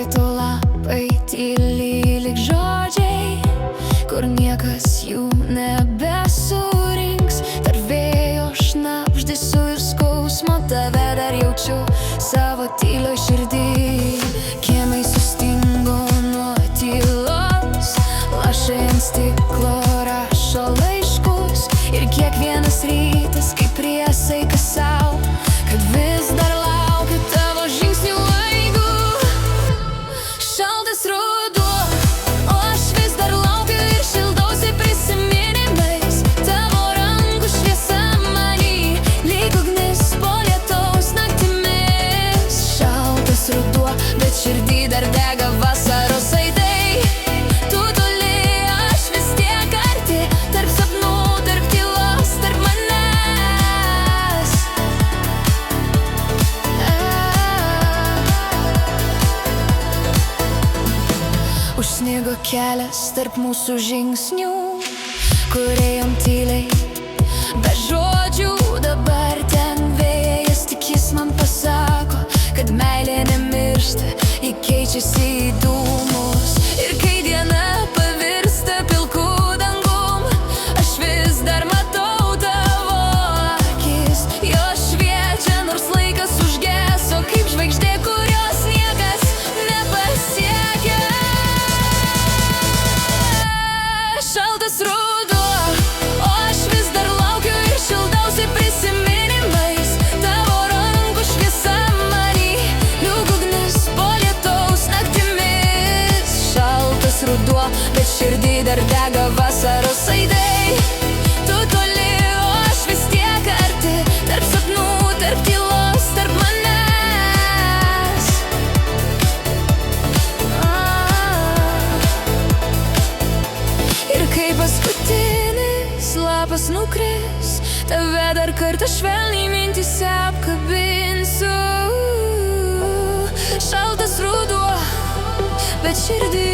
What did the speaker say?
krito lapai tyliai lyg žodžiai, kur niekas jų nebesurinks. Tarp vėjo šnabždesių ir skausmo tave dar jaučiu savo tyloj širdį. Kiemai sustingo nuo tylos, lašai ant stiklo rašo laiškus, ir kiekvienas rytas kaip priesaika sau, kad vis dar laukiu tavo žingsnių aigų. Šaltas ruduo, o aš vis dar laukiu ir šildausi prisiminimais. Tavo rankų šviesa many, lyg ugnis po lietaus naktimis. Šaltas ruduo, bet širdį dar dega vasaros aidai. Tu toli, aš vis tiek arti, tarp sapnų, tarp tylos, tarp manęs. Užsnigo kelias tarp mūsų žingsnių, kur ėjom tyliai, be žodžių. Dabar ten vėjas, tik jis man pasako, kad meilė nemiršta, ji keičiasi į dūmus. Ir kai diena pavirsta pilku dangum, aš vis dar matau tavo akis. Jos šviečia, nors laikas užgeso, kaip žvaigždė, kurios niekas nepasiekia. Šaltas ruduo, o aš vis dar laukiu ir šildausi prisiminimais. Tavo rankų šviesa many, lyg ugnis po lietaus naktimis. Šaltas ruduo, bet širdį dar dega vasaros aidai. Tu toli, o aš vis tiek arti, tarp sapnų, tarp tylos, tarp manęs. Ir kai paskutinis lapas nukris, tave dar kartą švelniai mintyse apkabinsiu. Šaltas ruduo, bet širdį